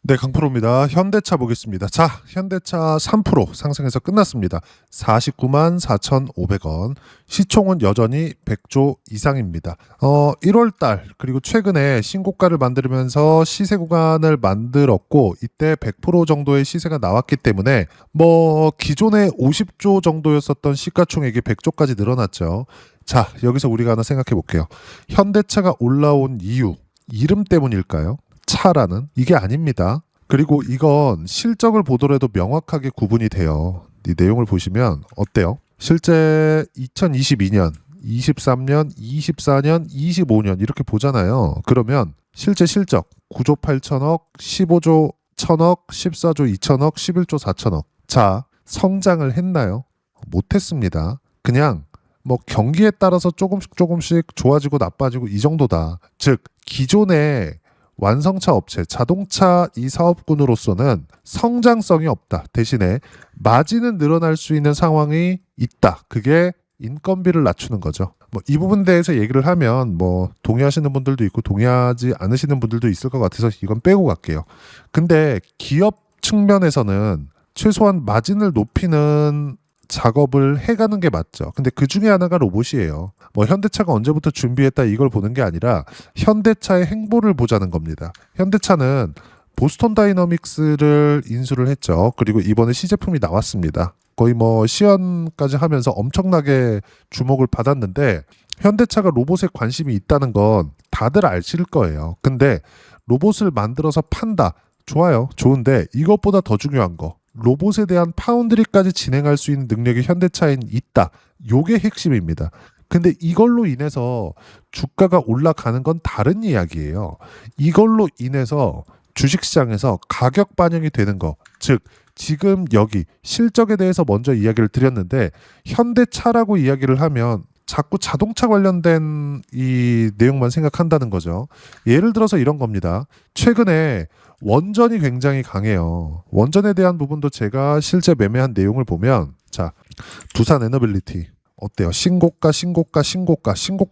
네, 강프로입니다. 현대차 보겠습니다. 자, 현대차 3% 상승해서 끝났습니다. 49만 4,500원. 시총은 여전히 100조 이상입니다. 1월 달 그리고 최근에 신고가를 만들면서 시세 구간을 만들었고 이때 100% 정도의 시세가 나왔기 때문에 기존에 50조 정도였었던 시가총액이 100조까지 늘어났죠. 자, 여기서 우리가 하나 생각해 볼게요. 현대차가 올라온 이유, 이름 때문일까요? 차라는 이게 아닙니다. 그리고 이건 실적을 보더라도 명확하게 구분이 돼요. 이 내용을 보시면 어때요? 실제 2022년, 23년, 24년, 25년 이렇게 보잖아요. 그러면 실제 실적 9조 8천억, 15조 1천억, 14조 2천억, 11조 4천억. 자, 성장을 했나요? 못했습니다. 그냥 경기에 따라서 조금씩 좋아지고 나빠지고 이 정도다. 즉 기존의 완성차 업체, 자동차 이 사업군으로서는 성장성이 없다. 대신에 마진은 늘어날 수 있는 상황이 있다. 그게 인건비를 낮추는 거죠. 이 부분에 대해서 얘기를 하면 동의하시는 분들도 있고 동의하지 않으시는 분들도 있을 것 같아서 이건 빼고 갈게요. 근데 기업 측면에서는 최소한 마진을 높이는 작업을 해가는 게 맞죠. 근데 그 중에 하나가 로봇이에요. 현대차가 언제부터 준비했다 이걸 보는 게 아니라 현대차의 행보를 보자는 겁니다. 현대차는 보스턴 다이너믹스를 인수를 했죠. 그리고 이번에 시제품이 나왔습니다. 거의 시연까지 하면서 엄청나게 주목을 받았는데 현대차가 로봇에 관심이 있다는 건 다들 아실 거예요. 근데 로봇을 만들어서 판다. 좋아요. 좋은데 이것보다 더 중요한 거. 로봇에 대한 파운드리까지 진행할 수 있는 능력이 현대차엔 있다. 요게 핵심입니다. 근데 이걸로 인해서 주가가 올라가는 건 다른 이야기예요. 이걸로 인해서 주식시장에서 가격 반영이 되는 거. 즉 지금 여기 실적에 대해서 먼저 이야기를 드렸는데 현대차라고 이야기를 하면 자꾸 자동차 관련된 이 내용만 생각한다는 거죠. 예를 들어서 이런 겁니다. 최근에 원전이 굉장히 강해요. 원전에 대한 부분도 제가 실제 매매한 내용을 보면 자, 두산 에너빌리티 어때요? 신고가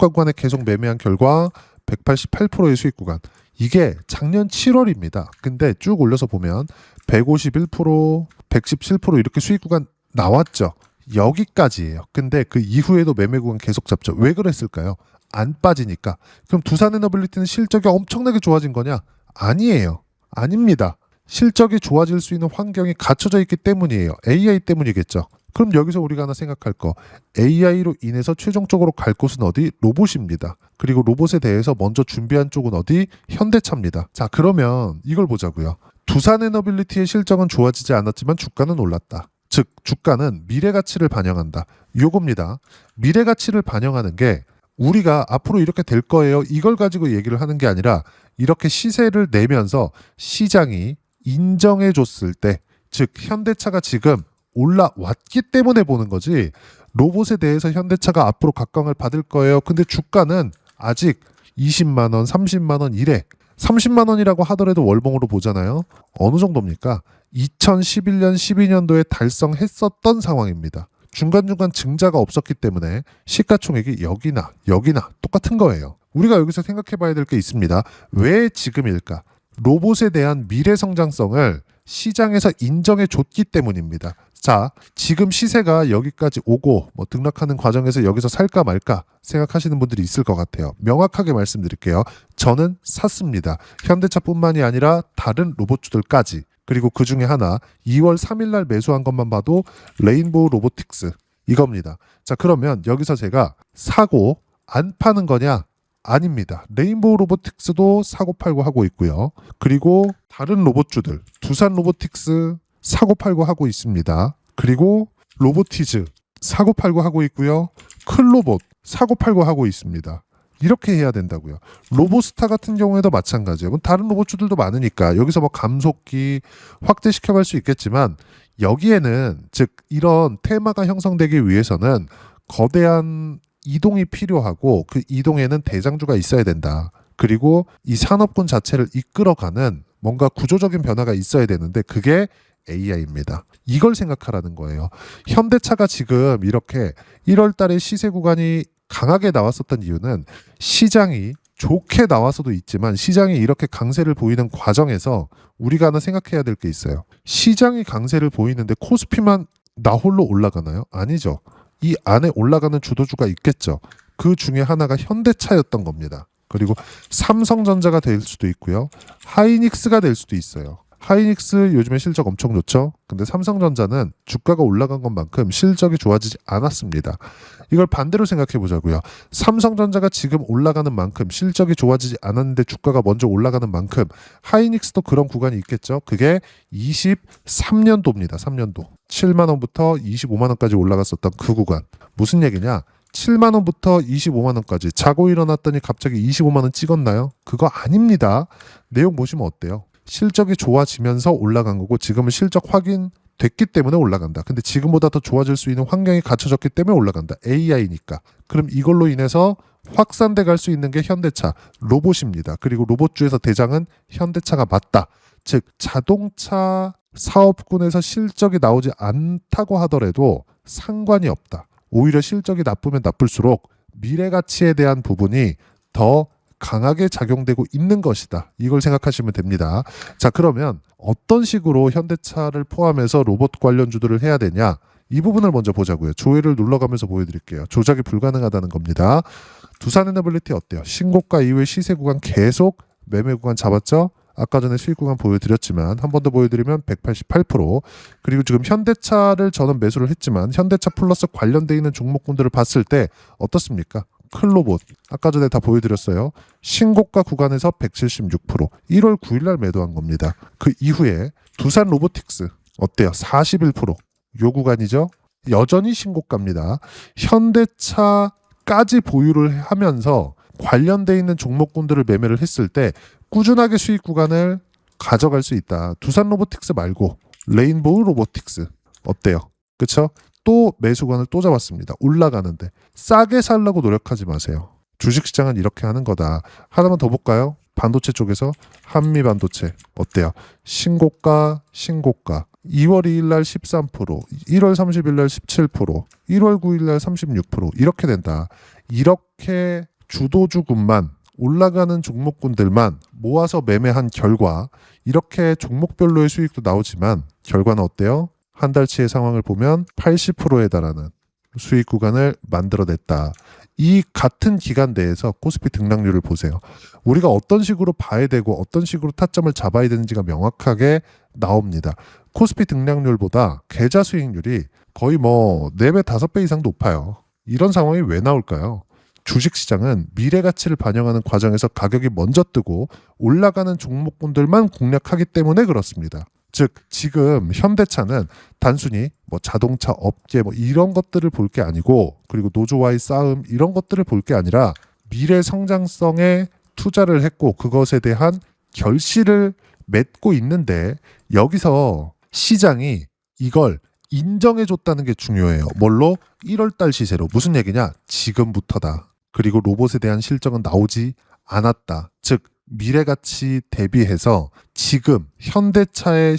구간에 계속 매매한 결과 188%의 수익 구간. 이게 작년 7월입니다. 근데 쭉 올려서 보면 151%, 117% 이렇게 수익 구간 나왔죠. 여기까지예요. 근데 그 이후에도 매매 구간 계속 잡죠. 왜 그랬을까요? 안 빠지니까. 그럼 두산 에너빌리티는 실적이 엄청나게 좋아진 거냐? 아니에요. 아닙니다. 실적이 좋아질 수 있는 환경이 갖춰져 있기 때문이에요. AI 때문이겠죠. 그럼 여기서 우리가 하나 생각할 거. AI로 인해서 최종적으로 갈 곳은 어디? 로봇입니다. 그리고 로봇에 대해서 먼저 준비한 쪽은 어디? 현대차입니다. 자, 그러면 이걸 보자고요. 두산 에너빌리티의 실적은 좋아지지 않았지만 주가는 올랐다. 즉 주가는 미래 가치를 반영한다. 요겁니다. 미래 가치를 반영하는 게 우리가 앞으로 이렇게 될 거예요. 이걸 가지고 얘기를 하는 게 아니라 이렇게 시세를 내면서 시장이 인정해 줬을 때, 즉 현대차가 지금 올라왔기 때문에 보는 거지 로봇에 대해서 현대차가 앞으로 각광을 받을 거예요. 근데 주가는 아직 20만 원, 30만 원 이래. 30만 원이라고 하더라도 월봉으로 보잖아요. 어느 정도입니까? 2011년, 12년도에 달성했었던 상황입니다. 중간중간 증자가 없었기 때문에 시가총액이 여기나 똑같은 거예요. 우리가 여기서 생각해 봐야 될 게 있습니다. 왜 지금일까? 로봇에 대한 미래 성장성을 시장에서 인정해 줬기 때문입니다. 자, 지금 시세가 여기까지 오고 등락하는 과정에서 여기서 살까 말까 생각하시는 분들이 있을 것 같아요. 명확하게 말씀드릴게요. 저는 샀습니다. 현대차뿐만이 아니라 다른 로봇주들까지. 그리고 그 중에 하나 2월 3일 날 매수한 것만 봐도 레인보우 로보틱스 이겁니다. 자, 그러면 여기서 제가 사고 안 파는 거냐? 아닙니다. 레인보우 로보틱스도 사고 팔고 하고 있고요. 그리고 다른 로봇주들 두산 로보틱스 사고 팔고 하고 있습니다. 그리고 로보티즈 사고 팔고 하고 있고요. 클로봇 사고 팔고 하고 있습니다. 이렇게 해야 된다고요. 로보스타 같은 경우에도 마찬가지예요. 다른 로봇주들도 많으니까 여기서 감속기 확대시켜갈 수 있겠지만 여기에는 즉 이런 테마가 형성되기 위해서는 거대한 이동이 필요하고 그 이동에는 대장주가 있어야 된다. 그리고 이 산업군 자체를 이끌어가는 뭔가 구조적인 변화가 있어야 되는데 그게 AI입니다. 이걸 생각하라는 거예요. 현대차가 지금 이렇게 1월 달에 시세 구간이 강하게 나왔었던 이유는 시장이 좋게 나와서도 있지만 시장이 이렇게 강세를 보이는 과정에서 우리가 하나 생각해야 될 게 있어요. 시장이 강세를 보이는데 코스피만 나 홀로 올라가나요? 아니죠. 이 안에 올라가는 주도주가 있겠죠. 그 중에 하나가 현대차였던 겁니다. 그리고 삼성전자가 될 수도 있고요. 하이닉스가 될 수도 있어요. 하이닉스 요즘에 실적 엄청 좋죠. 근데 삼성전자는 주가가 올라간 것만큼 실적이 좋아지지 않았습니다. 이걸 반대로 생각해 보자고요. 삼성전자가 지금 올라가는 만큼 실적이 좋아지지 않았는데 주가가 먼저 올라가는 만큼 하이닉스도 그런 구간이 있겠죠. 그게 23년도입니다. 3년도. 7만 원부터 25만 원까지 올라갔었던 그 구간. 무슨 얘기냐? 7만 원부터 25만 원까지 자고 일어났더니 갑자기 25만 원 찍었나요? 그거 아닙니다. 내용 보시면 어때요? 실적이 좋아지면서 올라간 거고 지금은 실적 확인됐기 때문에 올라간다. 근데 지금보다 더 좋아질 수 있는 환경이 갖춰졌기 때문에 올라간다. AI니까. 그럼 이걸로 인해서 확산돼 갈 수 있는 게 현대차, 로봇입니다. 그리고 로봇주에서 대장은 현대차가 맞다. 즉 자동차 사업군에서 실적이 나오지 않다고 하더라도 상관이 없다. 오히려 실적이 나쁘면 나쁠수록 미래 가치에 대한 부분이 더 강하게 작용되고 있는 것이다. 이걸 생각하시면 됩니다. 자, 그러면 어떤 식으로 현대차를 포함해서 로봇 관련주들을 해야 되냐? 이 부분을 먼저 보자고요. 조회를 눌러가면서 보여드릴게요. 조작이 불가능하다는 겁니다. 두산에너빌리티 어때요? 신고가 이후에 시세 구간 계속 매매 구간 잡았죠? 아까 전에 수익 구간 보여드렸지만 한 번 더 보여드리면 188%. 그리고 지금 현대차를 저는 매수를 했지만 현대차 플러스 관련돼 있는 종목군들을 봤을 때 어떻습니까? 클로봇 아까 전에 다 보여드렸어요. 신고가 구간에서 176%. 1월 9일 날 매도한 겁니다. 그 이후에 두산 로보틱스 어때요? 41%. 요 구간이죠. 여전히 신고가입니다. 현대차까지 보유를 하면서 관련돼 있는 종목군들을 매매를 했을 때 꾸준하게 수익 구간을 가져갈 수 있다. 두산 로보틱스 말고 레인보우 로보틱스 어때요? 그쵸? 또 매수관을 또 잡았습니다. 올라가는데 싸게 살려고 노력하지 마세요. 주식시장은 이렇게 하는 거다. 하나만 더 볼까요? 반도체 쪽에서 한미반도체 어때요? 신고가 2월 2일 날 13%, 1월 30일 날 17%, 1월 9일 날 36% 이렇게 된다. 이렇게 주도주군만 올라가는 종목군들만 모아서 매매한 결과 이렇게 종목별로의 수익도 나오지만 결과는 어때요? 한 달치의 상황을 보면 80%에 달하는 수익 구간을 만들어냈다. 이 같은 기간 내에서 코스피 등락률을 보세요. 우리가 어떤 식으로 봐야 되고 어떤 식으로 타점을 잡아야 되는지가 명확하게 나옵니다. 코스피 등락률보다 계좌 수익률이 거의 4배, 5배 이상 높아요. 이런 상황이 왜 나올까요? 주식시장은 미래 가치를 반영하는 과정에서 가격이 먼저 뜨고 올라가는 종목군들만 공략하기 때문에 그렇습니다. 즉 지금 현대차는 단순히 자동차 업계 이런 것들을 볼 게 아니고 그리고 노조와의 싸움 이런 것들을 볼 게 아니라 미래 성장성에 투자를 했고 그것에 대한 결실을 맺고 있는데 여기서 시장이 이걸 인정해줬다는 게 중요해요. 뭘로? 1월달 시세로. 무슨 얘기냐? 지금부터다. 그리고 로봇에 대한 실적은 나오지 않았다. 즉 미래가치 대비해서 지금 현대차의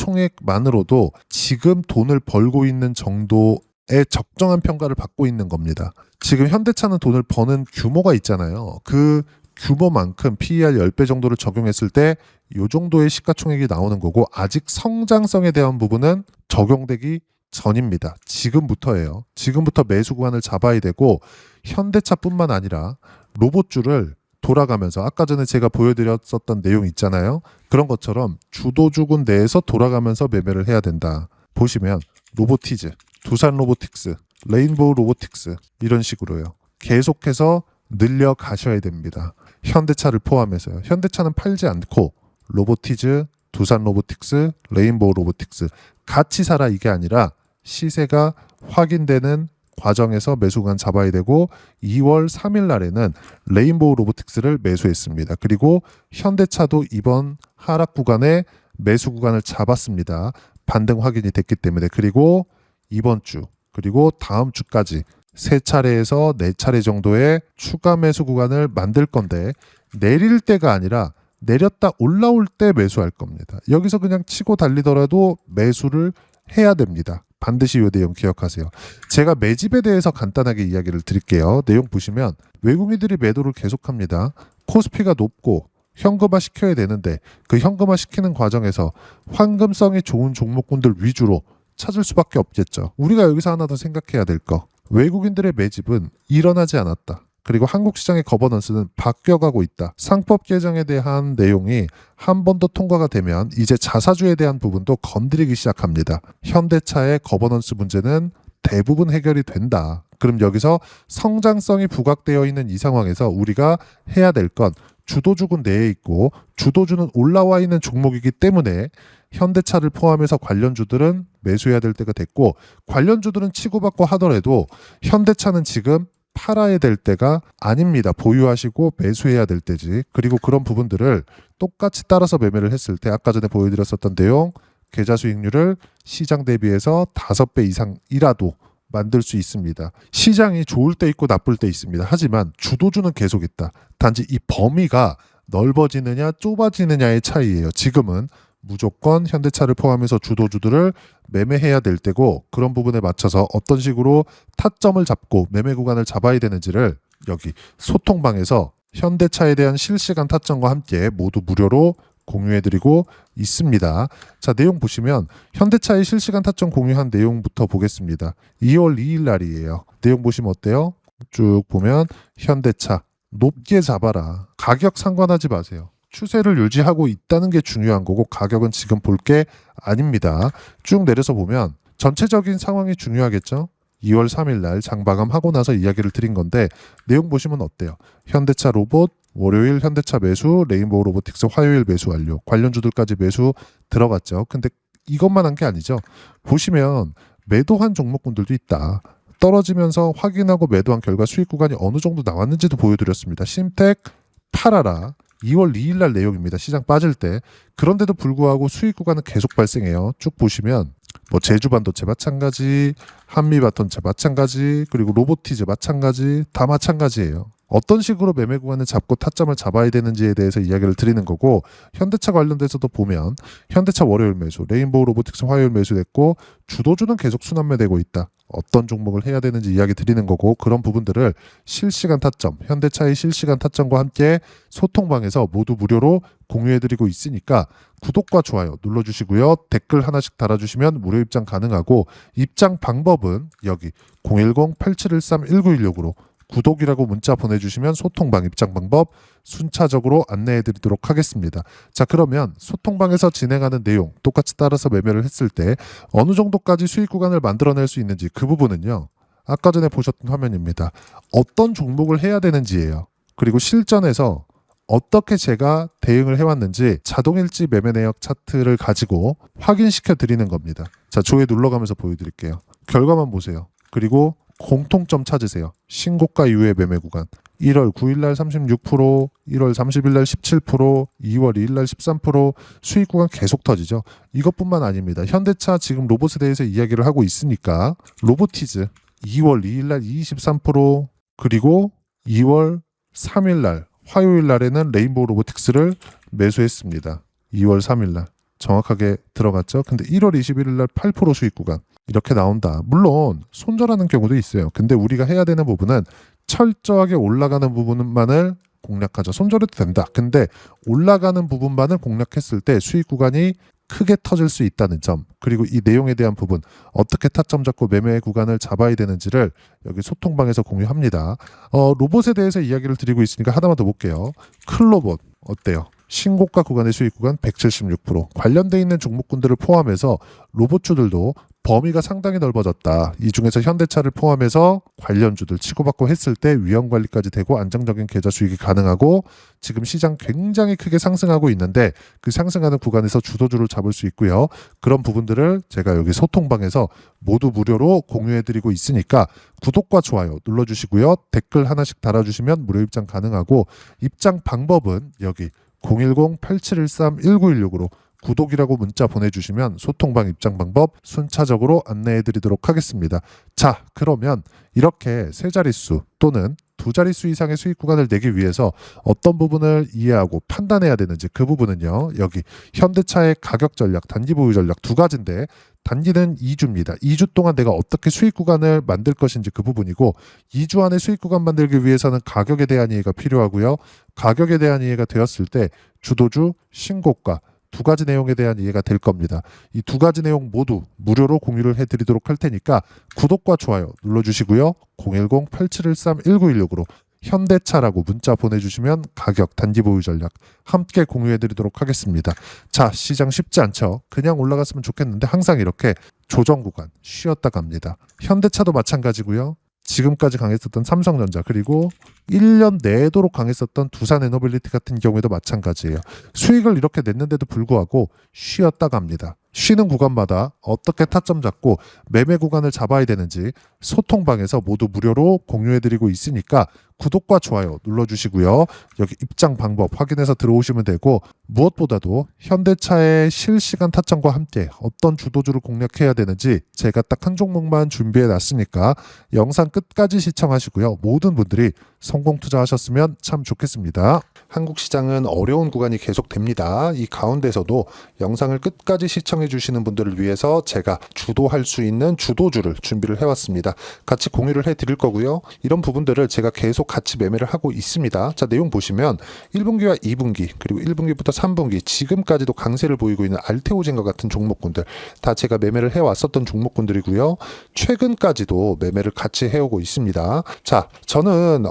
시가총액만으로도 지금 돈을 벌고 있는 정도의 적정한 평가를 받고 있는 겁니다. 지금 현대차는 돈을 버는 규모가 있잖아요. 그 규모만큼 PER 10배 정도를 적용했을 때 이 정도의 시가총액이 나오는 거고 아직 성장성에 대한 부분은 적용되기 전입니다. 지금부터예요. 지금부터 매수 구간을 잡아야 되고 현대차뿐만 아니라 로봇주를 돌아가면서 아까 전에 제가 보여드렸었던 내용 있잖아요. 그런 것처럼 주도주군 내에서 돌아가면서 매매를 해야 된다. 보시면 로보티즈, 두산 로보틱스, 레인보우 로보틱스 이런 식으로요. 계속해서 늘려가셔야 됩니다. 현대차를 포함해서요. 현대차는 팔지 않고 로보티즈, 두산 로보틱스, 레인보우 로보틱스 같이 사라 이게 아니라 시세가 확인되는 과정에서 매수구간 잡아야 되고 2월 3일 날에는 레인보우 로보틱스를 매수했습니다. 그리고 현대차도 이번 하락 구간에 매수 구간을 잡았습니다. 반등 확인이 됐기 때문에 그리고 이번 주 그리고 다음 주까지 3차례에서 4차례 정도의 추가 매수 구간을 만들 건데 내릴 때가 아니라 내렸다 올라올 때 매수할 겁니다. 여기서 그냥 치고 달리더라도 매수를 해야 됩니다. 반드시 이 내용 기억하세요. 제가 매집에 대해서 간단하게 이야기를 드릴게요. 내용 보시면 외국인들이 매도를 계속합니다. 코스피가 높고 현금화 시켜야 되는데 그 현금화 시키는 과정에서 황금성이 좋은 종목군들 위주로 찾을 수밖에 없겠죠. 우리가 여기서 하나 더 생각해야 될 거. 외국인들의 매집은 일어나지 않았다. 그리고 한국 시장의 거버넌스는 바뀌어가고 있다. 상법 개정에 대한 내용이 한 번 더 통과가 되면 이제 자사주에 대한 부분도 건드리기 시작합니다. 현대차의 거버넌스 문제는 대부분 해결이 된다. 그럼 여기서 성장성이 부각되어 있는 이 상황에서 우리가 해야 될 건 주도주군 내에 있고 주도주는 올라와 있는 종목이기 때문에 현대차를 포함해서 관련주들은 매수해야 될 때가 됐고 관련주들은 치고받고 하더라도 현대차는 지금 팔아야 될 때가 아닙니다. 보유하시고 매수해야 될 때지. 그리고 그런 부분들을 똑같이 따라서 매매를 했을 때 아까 전에 보여드렸었던 내용 계좌 수익률을 시장 대비해서 5배 이상이라도 만들 수 있습니다. 시장이 좋을 때 있고 나쁠 때 있습니다. 하지만 주도주는 계속 있다. 단지 이 범위가 넓어지느냐 좁아지느냐의 차이예요. 지금은 무조건 현대차를 포함해서 주도주들을 매매해야 될 때고 그런 부분에 맞춰서 어떤 식으로 타점을 잡고 매매 구간을 잡아야 되는지를 여기 소통방에서 현대차에 대한 실시간 타점과 함께 모두 무료로 공유해드리고 있습니다. 자, 내용 보시면 현대차의 실시간 타점 공유한 내용부터 보겠습니다. 2월 2일 날이에요. 내용 보시면 어때요? 쭉 보면 현대차 높게 잡아라. 가격 상관하지 마세요. 추세를 유지하고 있다는 게 중요한 거고 가격은 지금 볼 게 아닙니다. 쭉 내려서 보면 전체적인 상황이 중요하겠죠. 2월 3일 날 장마감하고 나서 이야기를 드린 건데 내용 보시면 어때요? 현대차 로봇 월요일 현대차 매수, 레인보우 로보틱스 화요일 매수 완료. 관련주들까지 매수 들어갔죠. 근데 이것만 한 게 아니죠. 보시면 매도한 종목군들도 있다. 떨어지면서 확인하고 매도한 결과 수익 구간이 어느 정도 나왔는지도 보여드렸습니다. 심택 팔아라. 2월 2일 날 내용입니다. 시장 빠질 때. 그런데도 불구하고 수익 구간은 계속 발생해요. 쭉 보시면 뭐 제주반도체 마찬가지, 한미바톤체 마찬가지, 그리고 로보티즈 마찬가지, 다 마찬가지예요. 어떤 식으로 매매 구간을 잡고 타점을 잡아야 되는지에 대해서 이야기를 드리는 거고 현대차 관련돼서도 보면 현대차 월요일 매수, 레인보우 로보틱스 화요일 매수됐고 주도주는 계속 순환매되고 있다. 어떤 종목을 해야 되는지 이야기 드리는 거고 그런 부분들을 실시간 타점, 현대차의 실시간 타점과 함께 소통방에서 모두 무료로 공유해드리고 있으니까 구독과 좋아요 눌러주시고요. 댓글 하나씩 달아주시면 무료 입장 가능하고 입장 방법은 여기 010-8713-1916으로 구독이라고 문자 보내주시면 소통방 입장 방법 순차적으로 안내해드리도록 하겠습니다. 자, 그러면 소통방에서 진행하는 내용 똑같이 따라서 매매를 했을 때 어느 정도까지 수익 구간을 만들어낼 수 있는지 그 부분은요. 아까 전에 보셨던 화면입니다. 어떤 종목을 해야 되는지예요. 그리고 실전에서 어떻게 제가 대응을 해왔는지 자동일지 매매 내역 차트를 가지고 확인시켜 드리는 겁니다. 자, 조회 눌러가면서 보여드릴게요. 결과만 보세요. 그리고 공통점 찾으세요. 신고가 이후의 매매 구간. 1월 9일 날 36%, 1월 30일 날 17%, 2월 2일 날 13% 수익 구간 계속 터지죠. 이것뿐만 아닙니다. 현대차 지금 로봇에 대해서 이야기를 하고 있으니까 로보티즈 2월 2일 날 23% 그리고 2월 3일 날 화요일 날에는 레인보우 로보틱스를 매수했습니다. 2월 3일 날 정확하게 들어갔죠. 근데 1월 21일 날 8% 수익 구간. 이렇게 나온다. 물론 손절하는 경우도 있어요. 근데 우리가 해야 되는 부분은 철저하게 올라가는 부분만을 공략하죠. 손절해도 된다. 근데 올라가는 부분만을 공략했을 때 수익 구간이 크게 터질 수 있다는 점, 그리고 이 내용에 대한 부분 어떻게 타점 잡고 매매 구간을 잡아야 되는지를 여기 소통방에서 공유합니다. 로봇에 대해서 이야기를 드리고 있으니까 하나만 더 볼게요. 클로봇 어때요? 신고가 구간의 수익 구간 176%. 관련돼 있는 종목군들을 포함해서 로봇주들도 범위가 상당히 넓어졌다. 이 중에서 현대차를 포함해서 관련주들 치고받고 했을 때 위험 관리까지 되고 안정적인 계좌 수익이 가능하고 지금 시장 굉장히 크게 상승하고 있는데 그 상승하는 구간에서 주도주를 잡을 수 있고요. 그런 부분들을 제가 여기 소통방에서 모두 무료로 공유해드리고 있으니까 구독과 좋아요 눌러주시고요. 댓글 하나씩 달아주시면 무료 입장 가능하고 입장 방법은 여기 010-8713-1916으로 구독이라고 문자 보내주시면 소통방 입장 방법 순차적으로 안내해드리도록 하겠습니다. 자, 그러면 이렇게 세 자릿수 또는 두 자릿수 이상의 수익 구간을 내기 위해서 어떤 부분을 이해하고 판단해야 되는지 그 부분은요. 여기 현대차의 가격 전략, 단기 보유 전략 두 가지인데 단기는 2주입니다. 2주 동안 내가 어떻게 수익 구간을 만들 것인지 그 부분이고 2주 안에 수익 구간 만들기 위해서는 가격에 대한 이해가 필요하고요. 가격에 대한 이해가 되었을 때 주도주, 신고가 두 가지 내용에 대한 이해가 될 겁니다. 이 두 가지 내용 모두 무료로 공유를 해드리도록 할 테니까 구독과 좋아요 눌러주시고요. 010-8713-1916으로 현대차라고 문자 보내주시면 가격, 단기 보유 전략 함께 공유해드리도록 하겠습니다. 자, 시장 쉽지 않죠. 그냥 올라갔으면 좋겠는데 항상 이렇게 조정 구간 쉬었다 갑니다. 현대차도 마찬가지고요. 지금까지 강했었던 삼성전자 그리고 1년 내도록 강했었던 두산에너빌리티 같은 경우에도 마찬가지예요. 수익을 이렇게 냈는데도 불구하고 쉬었다 갑니다. 쉬는 구간마다 어떻게 타점 잡고 매매 구간을 잡아야 되는지 소통방에서 모두 무료로 공유해드리고 있으니까 구독과 좋아요 눌러주시고요. 여기 입장 방법 확인해서 들어오시면 되고 무엇보다도 현대차의 실시간 타점과 함께 어떤 주도주를 공략해야 되는지 제가 딱 한 종목만 준비해 놨으니까 영상 끝까지 시청하시고요. 모든 분들이 성공 투자하셨으면 참 좋겠습니다. 한국 시장은 어려운 구간이 계속됩니다. 이 가운데서도 영상을 끝까지 시청해 주시는 분들을 위해서 제가 주도할 수 있는 주도주를 준비를 해왔습니다. 같이 공유를 해드릴 거고요. 이런 부분들을 제가 계속 같이 매매를 하고 있습니다. 자, 내용 보시면 1분기와 2분기 그리고 1분기부터 3분기 지금까지도 강세를 보이고 있는 알테오젠과 같은 종목군들 다 제가 매매를 해왔었던 종목군들이고요. 최근까지도 매매를 같이 해오고 있습니다. 자, 저는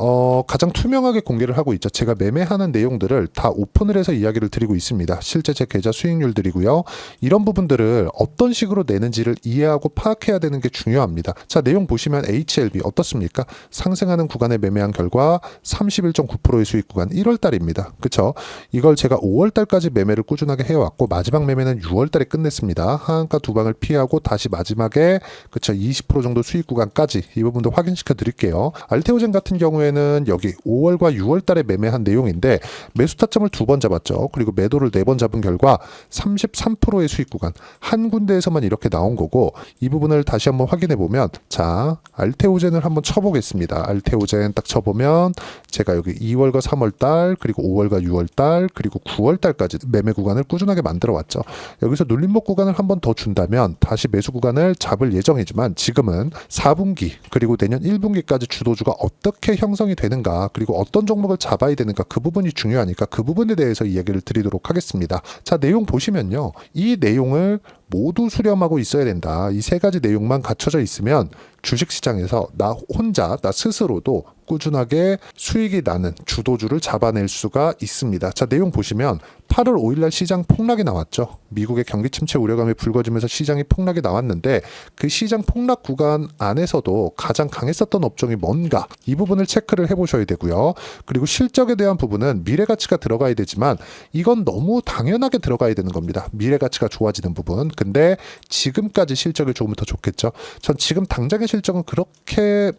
가장 투명하게 공개를 하고 있죠. 제가 매매하는 내용들을 다 오픈을 해서 이야기를 드리고 있습니다. 실제 제 계좌 수익률들이고요. 이런 부분들을 어떤 식으로 내는지를 이해하고 파악해야 되는 게 중요합니다. 자, 내용 보시면 HLB 어떻습니까? 상승하는 구간에 매매한 결과 31.9%의 수익 구간 1월달입니다. 그쵸? 이걸 제가 5월달까지 매매를 꾸준하게 해왔고 마지막 매매는 6월달에 끝냈습니다. 하한가 두 방을 피하고 다시 마지막에 그쵸 20% 정도 수익 구간까지 이 부분도 확인시켜 드릴게요. 알테오젠 같은 경우에는 여기 5월과 6월달에 매매한 내용인데 매수 타점을 2번 잡았죠. 그리고 매도를 4번 잡은 결과 33%의 수익 구간 한 군데에서만 이렇게 나온 거고 이 부분을 다시 한번 확인해 보면 자 알테오젠을 한번 쳐보겠습니다. 알테오젠 딱 쳐보면 제가 여기 2월과 3월달 그리고 5월과 6월달 그리고 9월달까지 매매 구간을 꾸준하게 만들어 왔죠. 여기서 눌림목 구간을 한번 더 준다면 다시 매수 구간을 잡을 예정이지만 지금은 4분기 그리고 내년 1분기까지 주도주가 어떻게 형성이 되는가 그리고 어떤 종목을 잡아야 되는가 그 부분이 중요하니까 그 부분에 대해서 이야기를 드리도록 하겠습니다. 자, 내용 보시면요. 이 내용을 모두 수렴하고 있어야 된다. 이 세 가지 내용만 갖춰져 있으면 주식시장에서 나 혼자 나 스스로도 꾸준하게 수익이 나는 주도주를 잡아낼 수가 있습니다. 자, 내용 보시면 8월 5일날 시장 폭락이 나왔죠. 미국의 경기 침체 우려감이 불거지면서 시장이 폭락이 나왔는데 그 시장 폭락 구간 안에서도 가장 강했었던 업종이 뭔가 이 부분을 체크를 해보셔야 되고요. 그리고 실적에 대한 부분은 미래가치가 들어가야 되지만 이건 너무 당연하게 들어가야 되는 겁니다. 미래가치가 좋아지는 부분. 근데 지금까지 실적이 조금 더 좋겠죠. 전 지금 당장의 실적은 그렇게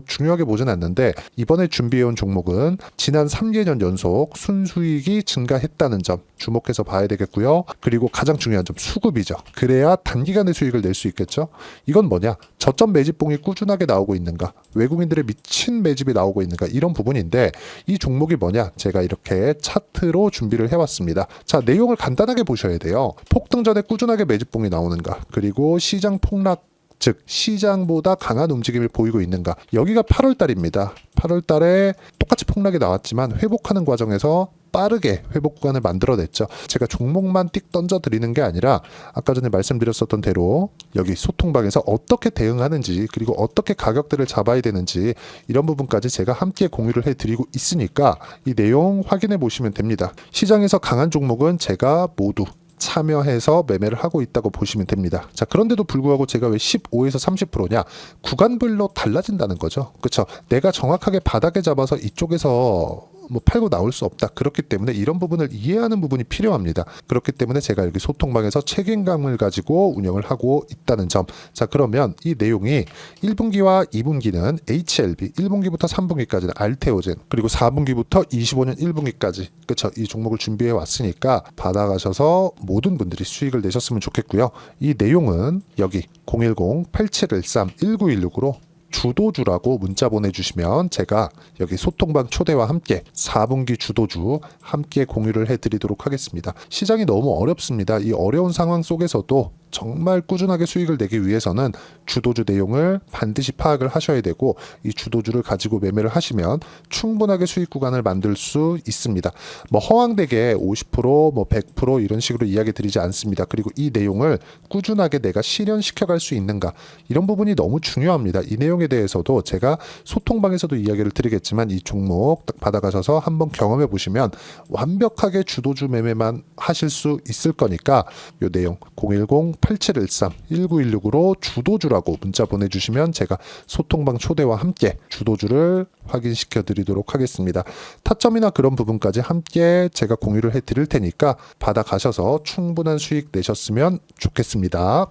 중요하게 보진 않는데 이번에 준비해온 종목은 지난 3개년 연속 순수익이 증가했다는 점 주목해서 봐야 되겠고요. 그리고 가장 중요한 점 수급이죠. 그래야 단기간에 수익을 낼 수 있겠죠. 이건 뭐냐? 저점 매집봉이 꾸준하게 나오고 있는가? 외국인들의 미친 매집이 나오고 있는가? 이런 부분인데 이 종목이 뭐냐? 제가 이렇게 차트로 준비를 해왔습니다. 자, 내용을 간단하게 보셔야 돼요. 폭등 전에 꾸준하게 매집봉이 나오는가? 그리고 시장 폭락 즉 시장보다 강한 움직임을 보이고 있는가. 여기가 8월 달입니다. 8월 달에 똑같이 폭락이 나왔지만 회복하는 과정에서 빠르게 회복 구간을 만들어냈죠. 제가 종목만 띡 던져드리는 게 아니라 아까 전에 말씀드렸었던 대로 여기 소통방에서 어떻게 대응하는지 그리고 어떻게 가격들을 잡아야 되는지 이런 부분까지 제가 함께 공유를 해드리고 있으니까 이 내용 확인해 보시면 됩니다. 시장에서 강한 종목은 제가 모두 참여해서 매매를 하고 있다고 보시면 됩니다. 자, 그런데도 불구하고 제가 왜 15에서 30%냐? 구간별로 달라진다는 거죠. 그렇죠? 내가 정확하게 바닥에 잡아서 이쪽에서 팔고 나올 수 없다. 그렇기 때문에 이런 부분을 이해하는 부분이 필요합니다. 그렇기 때문에 제가 여기 소통방에서 책임감을 가지고 운영을 하고 있다는 점. 자, 그러면 이 내용이 1분기와 2분기는 HLB, 1분기부터 3분기까지는 알테오젠, 그리고 4분기부터 25년 1분기까지 그렇죠. 이 종목을 준비해 왔으니까 받아가셔서 모든 분들이 수익을 내셨으면 좋겠고요. 이 내용은 여기 010-8713-1916으로 주도주라고 문자 보내주시면 제가 여기 소통방 초대와 함께 4분기 주도주 함께 공유를 해드리도록 하겠습니다. 시장이 너무 어렵습니다. 이 어려운 상황 속에서도 정말 꾸준하게 수익을 내기 위해서는 주도주 내용을 반드시 파악을 하셔야 되고, 이 주도주를 가지고 매매를 하시면 충분하게 수익 구간을 만들 수 있습니다. 뭐 허황되게 50%, 뭐 100% 이런 식으로 이야기 드리지 않습니다. 그리고 이 내용을 꾸준하게 내가 실현시켜 갈 수 있는가, 이런 부분이 너무 중요합니다. 이 내용에 대해서도 제가 소통방에서도 이야기를 드리겠지만, 이 종목 딱 받아가셔서 한번 경험해 보시면 완벽하게 주도주 매매만 하실 수 있을 거니까, 이 내용 010-8713-1916으로 주도주라고 문자 보내주시면 제가 소통방 초대와 함께 주도주를 확인시켜 드리도록 하겠습니다. 타점이나 그런 부분까지 함께 제가 공유를 해 드릴 테니까 받아가셔서 충분한 수익 내셨으면 좋겠습니다.